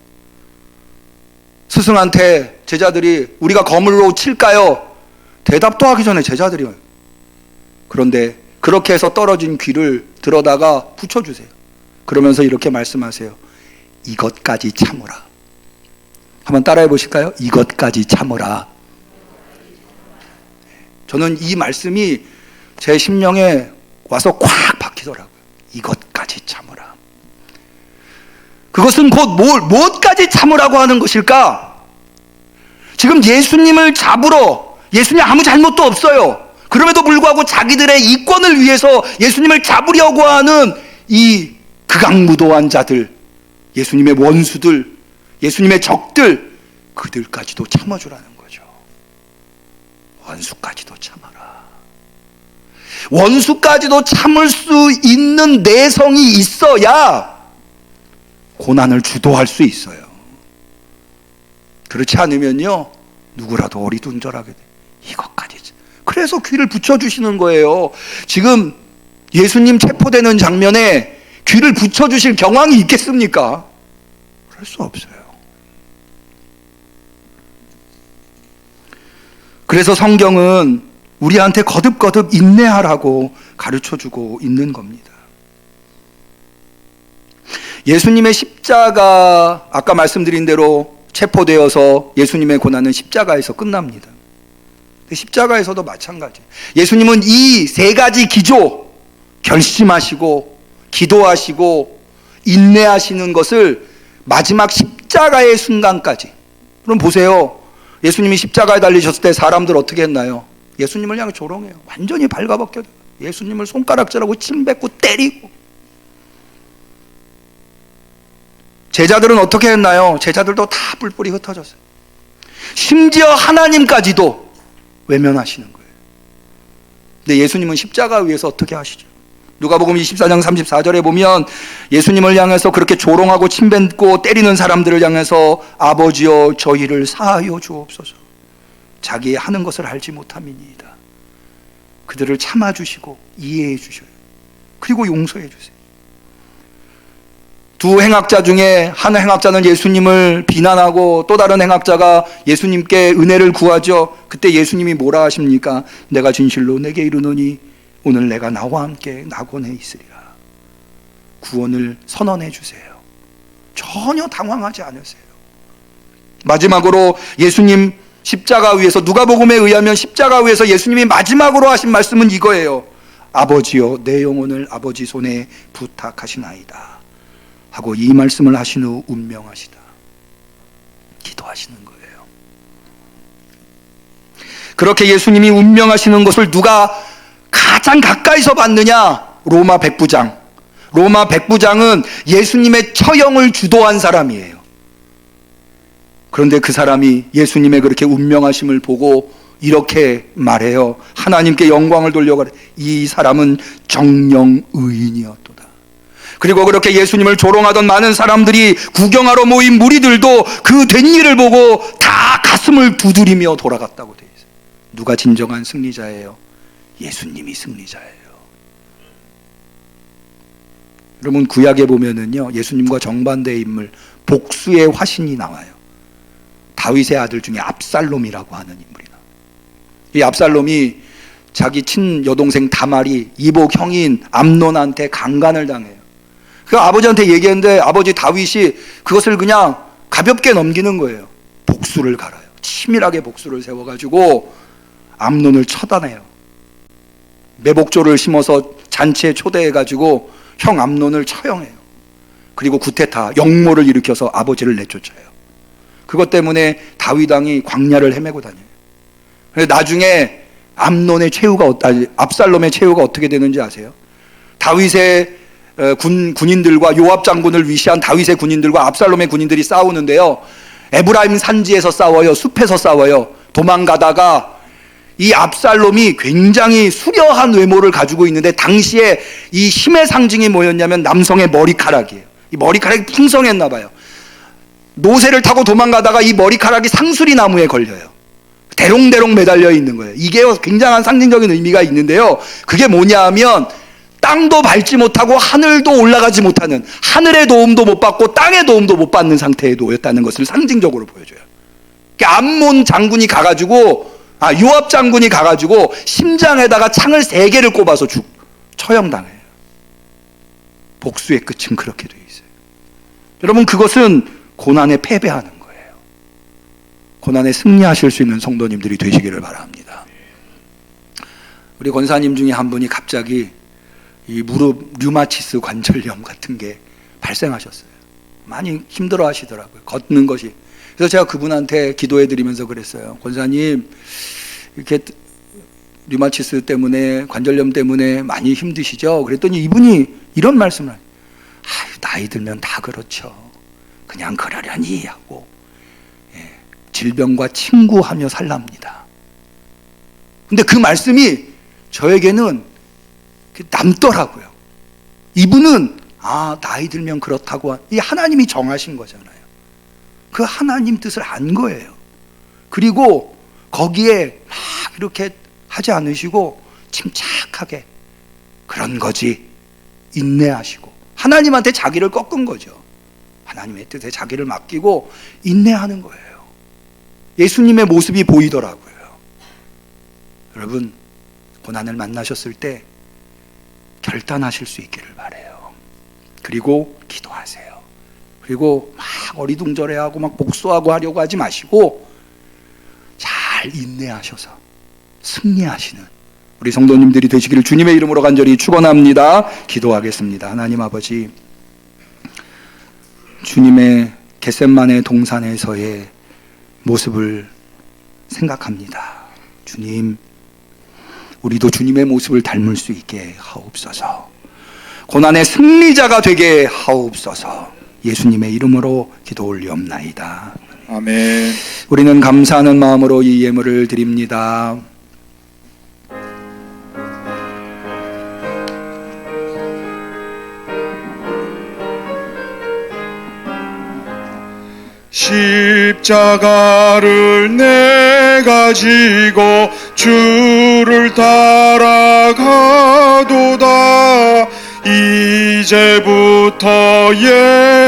스승한테 제자들이 우리가 검으로 칠까요? 대답도 하기 전에 제자들이 와요. 그런데 그렇게 해서 떨어진 귀를 들어다가 붙여주세요. 그러면서 이렇게 말씀하세요. 이것까지 참으라. 한번 따라해 보실까요? 이것까지 참으라. 저는 이 말씀이 제 심령에 와서 콱 박히더라고요. 이것까지 참으라. 그것은 곧 무엇까지 참으라고 하는 것일까? 지금 예수님을 잡으러, 예수님 아무 잘못도 없어요. 그럼에도 불구하고 자기들의 이권을 위해서 예수님을 잡으려고 하는 이 극악무도한 자들, 예수님의 원수들, 예수님의 적들, 그들까지도 참아주라는 거죠. 원수까지도 참아라. 원수까지도 참을 수 있는 내성이 있어야 고난을 주도할 수 있어요. 그렇지 않으면요, 누구라도 어리둥절하게 돼. 이것까지. 그래서 귀를 붙여주시는 거예요. 지금 예수님 체포되는 장면에 귀를 붙여주실 경황이 있겠습니까? 그럴 수 없어요. 그래서 성경은 우리한테 거듭거듭 인내하라고 가르쳐주고 있는 겁니다. 예수님의 십자가, 아까 말씀드린 대로 체포되어서 예수님의 고난은 십자가에서 끝납니다. 십자가에서도 마찬가지예요. 예수님은 이 3가지 기조, 결심하시고 기도하시고 인내하시는 것을 마지막 십자가의 순간까지. 그럼 보세요. 예수님이 십자가에 달리셨을 때 사람들 어떻게 했나요? 예수님을 향해 조롱해요. 완전히 발가벗겨 예수님을 손가락질하고 침뱉고 때리고. 제자들은 어떻게 했나요? 제자들도 다 뿔뿔이 흩어졌어요. 심지어 하나님까지도 외면하시는 거예요. 근데 예수님은 십자가 위에서 어떻게 하시죠? 누가복음 24장 34절에 보면 예수님을 향해서 그렇게 조롱하고 침뱉고 때리는 사람들을 향해서 아버지여 저희를 사하여 주옵소서. 자기의 하는 것을 알지 못함이니이다. 그들을 참아주시고 이해해 주셔요. 그리고 용서해 주세요. 두 행악자 중에 한 행악자는 예수님을 비난하고 또 다른 행악자가 예수님께 은혜를 구하죠. 그때 예수님이 뭐라 하십니까? 내가 진실로 내게 이르노니 오늘 내가 나와 함께 낙원에 있으리라. 구원을 선언해 주세요. 전혀 당황하지 않으세요. 마지막으로 예수님 십자가 위에서, 누가복음에 의하면 십자가 위에서 예수님이 마지막으로 하신 말씀은 이거예요. 아버지여 내 영혼을 아버지 손에 부탁하시나이다 하고 이 말씀을 하신 후 운명하시다. 기도하시는 거예요. 그렇게 예수님이 운명하시는 것을 누가 가장 가까이서 봤느냐? 로마 백부장. 로마 백부장은 예수님의 처형을 주도한 사람이에요. 그런데 그 사람이 예수님의 그렇게 운명하심을 보고 이렇게 말해요. 하나님께 영광을 돌려가래. 이 사람은 정령 의인이었도다. 그리고 그렇게 예수님을 조롱하던 많은 사람들이, 구경하러 모인 무리들도 그 된 일을 보고 다 가슴을 두드리며 돌아갔다고 되어 있어요. 누가 진정한 승리자예요? 예수님이 승리자예요. 여러분, 구약에 보면은요, 예수님과 정반대의 인물 복수의 화신이 나와요. 다윗의 아들 중에 압살롬이라고 하는 인물이 나와요. 이 압살롬이 자기 친여동생 다말이 이복 형인 암논한테 강간을 당해요. 그 아버지한테 얘기했는데 아버지 다윗이 그것을 그냥 가볍게 넘기는 거예요. 복수를 갈아요. 치밀하게 복수를 세워가지고 암논을 처단해요. 매복조를 심어서 잔치에 초대해가지고 형 암논을 처형해요. 그리고 구테타, 역모를 일으켜서 아버지를 내쫓아요. 그것 때문에 다윗 왕이 광야를 헤매고 다녀요. 그래서 나중에 암논의 최후가, 압살롬의 최후가 어떻게 되는지 아세요? 다윗의 군인들과 요압 장군을 위시한 다윗의 군인들과 압살롬의 군인들이 싸우는데요. 에브라임 산지에서 싸워요. 숲에서 싸워요. 도망가다가 이 압살롬이 굉장히 수려한 외모를 가지고 있는데 당시에 이 힘의 상징이 뭐였냐면 남성의 머리카락이에요. 이 머리카락이 풍성했나 봐요. 노새를 타고 도망가다가 이 머리카락이 상수리 나무에 걸려요. 대롱대롱 매달려 있는 거예요. 이게 굉장한 상징적인 의미가 있는데요. 그게 뭐냐 하면 땅도 밟지 못하고 하늘도 올라가지 못하는, 하늘의 도움도 못 받고 땅의 도움도 못 받는 상태에 놓였다는 것을 상징적으로 보여줘요. 암몬 장군이 가가지고, 요압 장군이 가가지고 심장에다가 창을 3개를 꼽아서 처형당해요. 복수의 끝은 그렇게 되어 있어요. 여러분, 그것은 고난에 패배하는 거예요. 고난에 승리하실 수 있는 성도님들이 되시기를 바랍니다. 우리 권사님 중에 한 분이 갑자기 이 무릎 류마티스 관절염 같은 게 발생하셨어요. 많이 힘들어 하시더라고요. 걷는 것이. 그래서 제가 그분한테 기도해 드리면서 그랬어요. 권사님, 이렇게 류마티스 때문에, 관절염 때문에 많이 힘드시죠? 그랬더니 이분이 이런 말씀을 하요. 나이 들면 다 그렇죠. 그냥 그러려니 하고 질병과 친구하며 살랍니다. 근데 그 말씀이 저에게는 남더라고요. 이분은 나이 들면 그렇다고, 이 하나님이 정하신 거잖아요. 그 하나님 뜻을 안 거예요. 그리고 거기에 막 이렇게 하지 않으시고 침착하게, 그런 거지, 인내하시고 하나님한테 자기를 꺾은 거죠. 하나님의 뜻에 자기를 맡기고 인내하는 거예요. 예수님의 모습이 보이더라고요. 여러분, 고난을 만나셨을 때 결단하실 수 있기를 바라요. 그리고 기도하세요. 그리고 막 어리둥절해하고 막 복수하고 하려고 하지 마시고 잘 인내하셔서 승리하시는 우리 성도님들이 되시기를 주님의 이름으로 간절히 축원합니다. 기도하겠습니다. 하나님 아버지, 주님의 겟셋만의 동산에서의 모습을 생각합니다. 주님, 우리도 주님의 모습을 닮을 수 있게 하옵소서. 고난의 승리자가 되게 하옵소서. 예수님의 이름으로 기도 올리옵나이다. 아멘. 우리는 감사하는 마음으로 이 예물을 드립니다. 십자가를 내가 지고 주를 따라가도다. 이제부터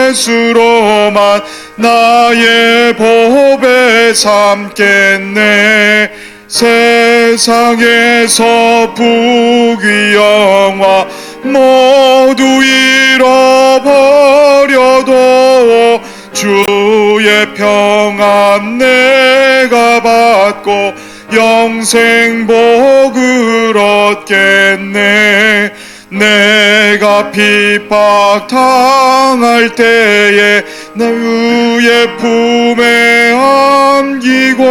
예수로만 나의 보배 삼겠네. 세상에서 부귀 영화 모두 잃어버려도 주의 평안 내가 받고 영생 복을 얻겠네. 내가 핍박 당할 때에 나 주의 품에 안기고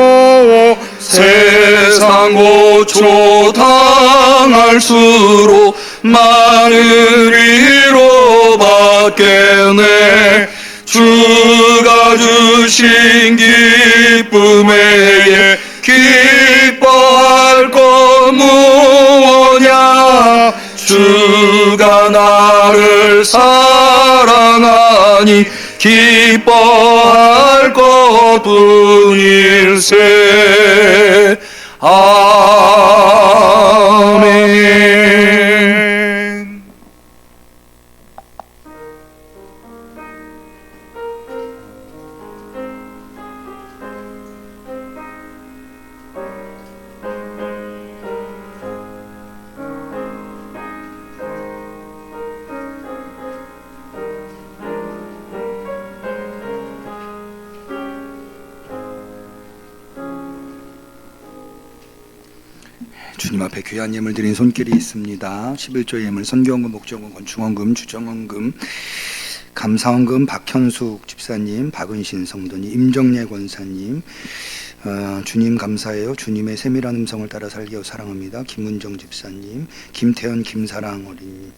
세상 고초 당할수록 많은 위로 받겠네. 주가 주신 기쁨에 기뻐할 것 무엇냐. 주가 나를 사랑하니 기뻐할 것뿐일세. 아멘. 주님 앞에 귀한 예물 드린 손길이 있습니다. 11조 예물, 선교헌금, 목적헌금, 건축헌금, 주정헌금, 감사헌금, 박현숙 집사님, 박은신 성도님, 임정례 권사님, 주님 감사해요. 주님의 세밀한 음성을 따라 살게 하여 사랑합니다. 김은정 집사님, 김태현, 김사랑 어린이,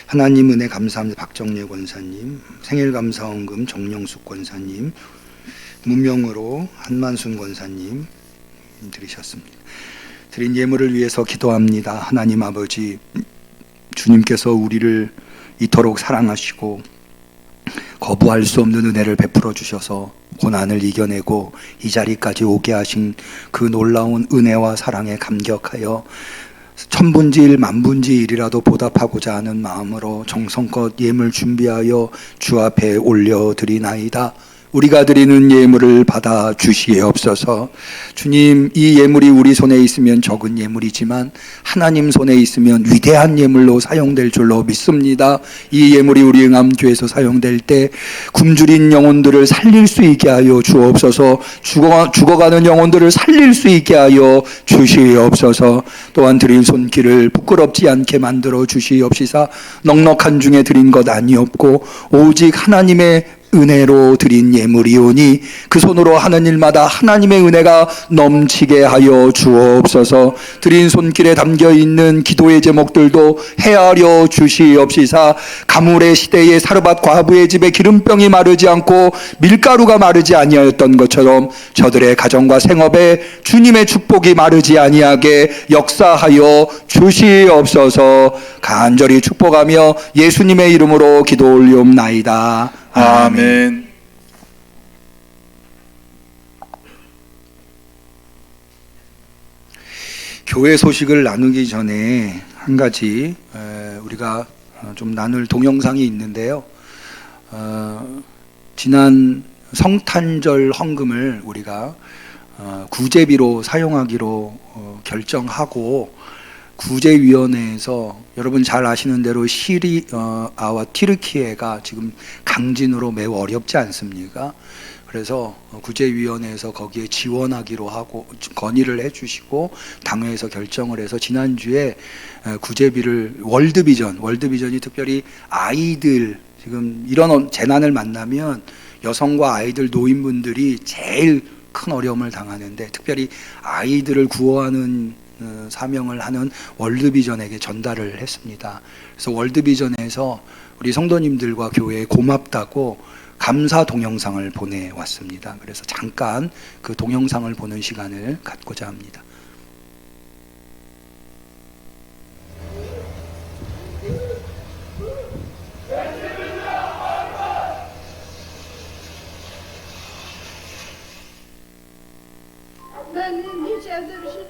하나님 은혜 감사합니다. 박정례 권사님, 생일 감사헌금, 정영숙 권사님, 무명으로 한만순 권사님 드리셨습니다. 드린 예물을 위해서 기도합니다. 하나님 아버지, 주님께서 우리를 이토록 사랑하시고 거부할 수 없는 은혜를 베풀어 주셔서 고난을 이겨내고 이 자리까지 오게 하신 그 놀라운 은혜와 사랑에 감격하여 천분지일 만분지일이라도 보답하고자 하는 마음으로 정성껏 예물 준비하여 주 앞에 올려드리나이다. 우리가 드리는 예물을 받아 주시옵소서. 주님, 이 예물이 우리 손에 있으면 적은 예물이지만 하나님 손에 있으면 위대한 예물로 사용될 줄로 믿습니다. 이 예물이 우리 응암교회에서 사용될 때 굶주린 영혼들을 살릴 수 있게 하여 주옵소서. 죽어가는 영혼들을 살릴 수 있게 하여 주시옵소서. 또한 드린 손길을 부끄럽지 않게 만들어 주시옵시사. 넉넉한 중에 드린 것 아니었고 오직 하나님의 은혜로 드린 예물이오니 그 손으로 하는 일마다 하나님의 은혜가 넘치게 하여 주옵소서. 드린 손길에 담겨있는 기도의 제목들도 헤아려 주시옵시사. 가물의 시대에 사르밧 과부의 집에 기름병이 마르지 않고 밀가루가 마르지 아니하였던 것처럼 저들의 가정과 생업에 주님의 축복이 마르지 아니하게 역사하여 주시옵소서. 간절히 축복하며 예수님의 이름으로 기도 올리옵나이다. 아멘. 교회 소식을 나누기 전에 한 가지 우리가 좀 나눌 동영상이 있는데요. 지난 성탄절 헌금을 우리가 구제비로 사용하기로 결정하고 구제위원회에서 여러분 잘 아시는 대로 시리아와 튀르키예가 지금 강진으로 매우 어렵지 않습니까? 그래서 구제위원회에서 거기에 지원하기로 하고 건의를 해주시고 당회에서 결정을 해서 지난주에 구제비를 월드비전이 특별히 아이들 지금 이런 재난을 만나면 여성과 아이들, 노인분들이 제일 큰 어려움을 당하는데, 특별히 아이들을 구호하는 사명을 하는 월드비전에게 전달을 했습니다. 그래서 월드비전에서 우리 성도님들과 교회에 고맙다고 감사 동영상을 보내왔습니다. 그래서 잠깐 그 동영상을 보는 시간을 갖고자 합니다. Ben hiç evde bir şey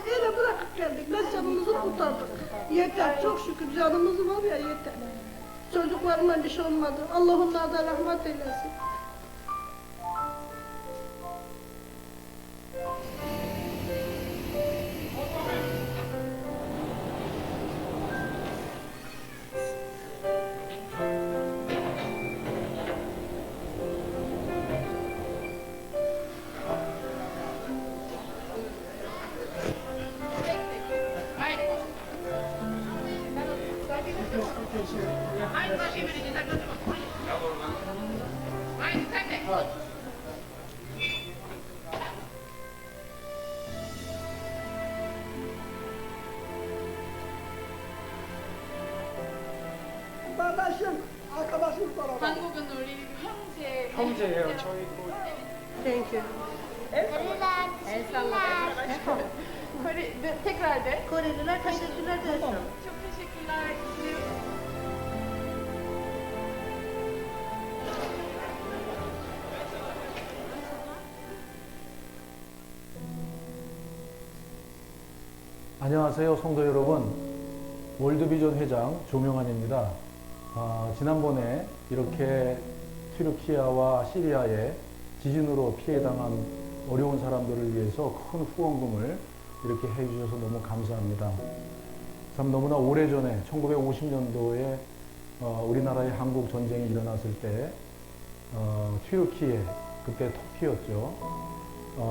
öyle bırakıp geldik. Ben canımızı kurtardık. Yeter, çok şükür canımız var ya, yeter. Çocuklarıma bir şey olmadı. Allah onlardan rahmet eylesin. Kardeşim, arkadaşım var. 한국은 우리 형제. 형제예요. 저희 Thank you. tekrar de. Koreliler teşekkürler de. Çok teşekkürler. 안녕하세요, 성도 여러분. 월드비전 회장 조명환입니다. 지난번에 이렇게 튀르키아와 시리아에 지진으로 피해당한 어려운 사람들을 위해서 큰 후원금을 이렇게 해주셔서 너무 감사합니다. 참 너무나 오래전에 1950년도에 우리나라의 한국 전쟁이 일어났을 때 튀르키예, 그때 터키였죠.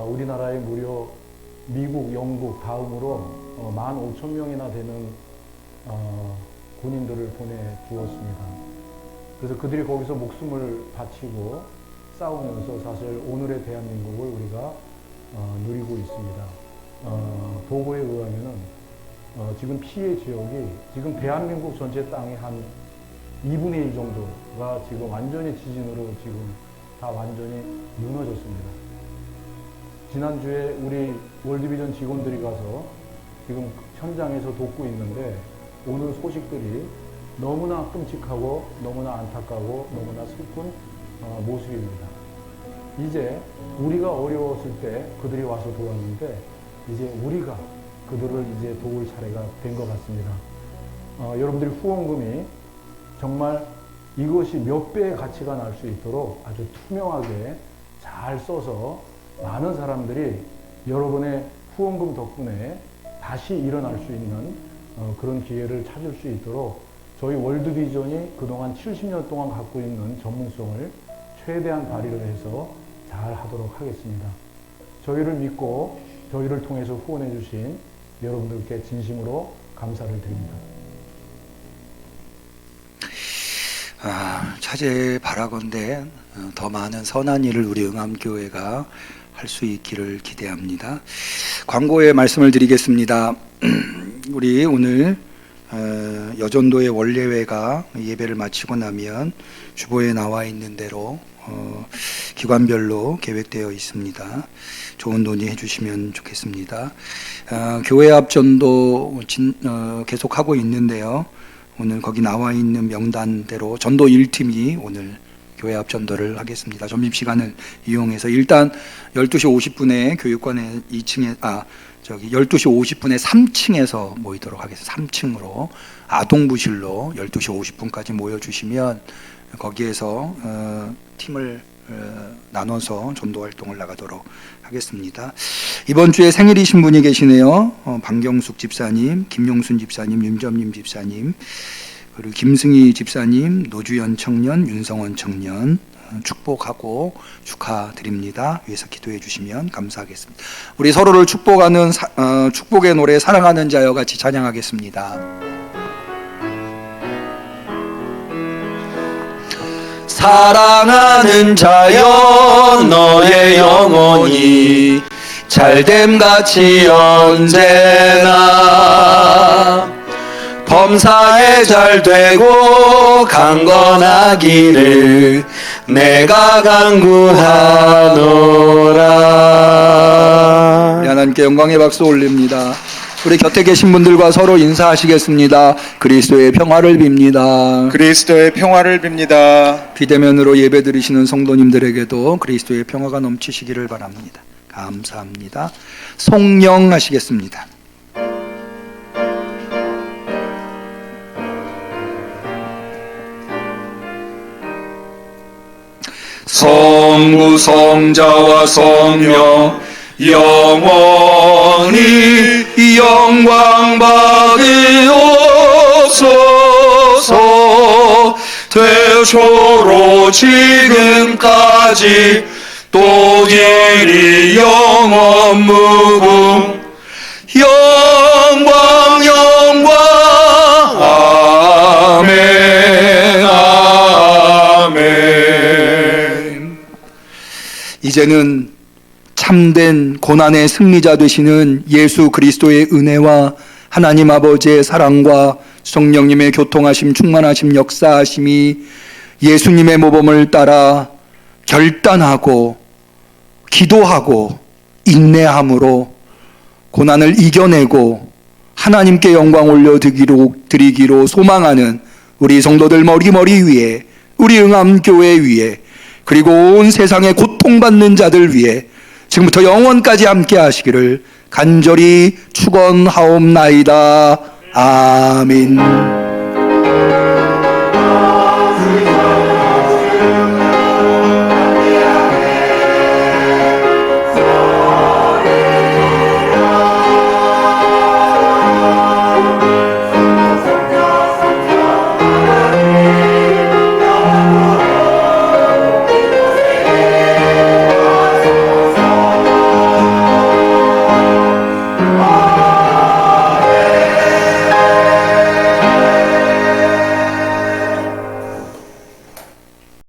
우리나라에 무려 미국, 영국 다음으로 15,000명이나 되는 군인들을 보내주었습니다. 그래서 그들이 거기서 목숨을 바치고 싸우면서 사실 오늘의 대한민국을 우리가 누리고 있습니다. 보고에 의하면은 지금 피해 지역이 지금 대한민국 전체 땅의 한 2분의 1 정도가 지금 완전히 지진으로 지금 다 완전히 무너졌습니다. 지난주에 우리 월드비전 직원들이 가서 지금 현장에서 돕고 있는데 오늘 소식들이 너무나 끔찍하고 너무나 안타까고 너무나 슬픈 모습입니다. 이제 우리가 어려웠을 때 그들이 와서 도왔는데 이제 우리가 그들을 이제 도울 차례가 된 것 같습니다. 여러분들이 후원금이 정말 이것이 몇 배의 가치가 날 수 있도록 아주 투명하게 잘 써서 많은 사람들이 여러분의 후원금 덕분에 다시 일어날 수 있는 그런 기회를 찾을 수 있도록 저희 월드비전이 그동안 70년 동안 갖고 있는 전문성을 최대한 발휘를 해서 잘 하도록 하겠습니다. 저희를 믿고 저희를 통해서 후원해 주신 여러분들께 진심으로 감사를 드립니다. 차제 바라건대 더 많은 선한 일을 우리 응암교회가 할 수 있기를 기대합니다. 광고의 말씀을 드리겠습니다. 우리 오늘 여전도의 원례회가 예배를 마치고 나면 주보에 나와 있는 대로 기관별로 계획되어 있습니다. 좋은 논의 해주시면 좋겠습니다. 교회 앞 전도 계속하고 있는데요. 오늘 거기 나와 있는 명단대로 전도 1팀이 오늘 교회 앞 전도를 하겠습니다. 점심시간을 이용해서 일단 12시 50분에 교육관에 2층에 12시 50분에 3층에서 모이도록 하겠습니다. 3층으로 아동부실로 12시 50분까지 모여주시면 거기에서 팀을 나눠서 전도 활동을 나가도록 하겠습니다. 이번 주에 생일이신 분이 계시네요. 방경숙 집사님, 김용순 집사님, 윤점림 집사님, 그리고 김승희 집사님, 노주연 청년, 윤성원 청년 축복하고 축하드립니다. 위에서 기도해 주시면 감사하겠습니다. 우리 서로를 축복하는 축복의 노래 사랑하는 자여 같이 찬양하겠습니다. 사랑하는 자여 너의 영혼이 잘됨같이 언제나 범사에 잘되고 강건하기를 내가 간구하노라. 우리 하나님께 영광의 박수 올립니다. 우리 곁에 계신 분들과 서로 인사하시겠습니다. 그리스도의 평화를 빕니다. 그리스도의 평화를 빕니다. 비대면으로 예배드리시는 성도님들에게도 그리스도의 평화가 넘치시기를 바랍니다. 감사합니다. 송영 하시겠습니다. 성부 성자와 성령 영원히 영광 받으옵소서. 태초로 지금까지 또 길이 영원 무궁 영광 영광 아멘 아멘. 이제는 참된 고난의 승리자 되시는 예수 그리스도의 은혜와 하나님 아버지의 사랑과 성령님의 교통하심 충만하심 역사하심이 예수님의 모범을 따라 결단하고 기도하고 인내함으로 고난을 이겨내고 하나님께 영광 올려드리기로 소망하는 우리 성도들 머리 위에, 우리 응암교회 위에, 그리고 온 세상에 고통받는 자들 위에 지금부터 영원까지 함께 하시기를 간절히 축원하옵나이다. 아멘.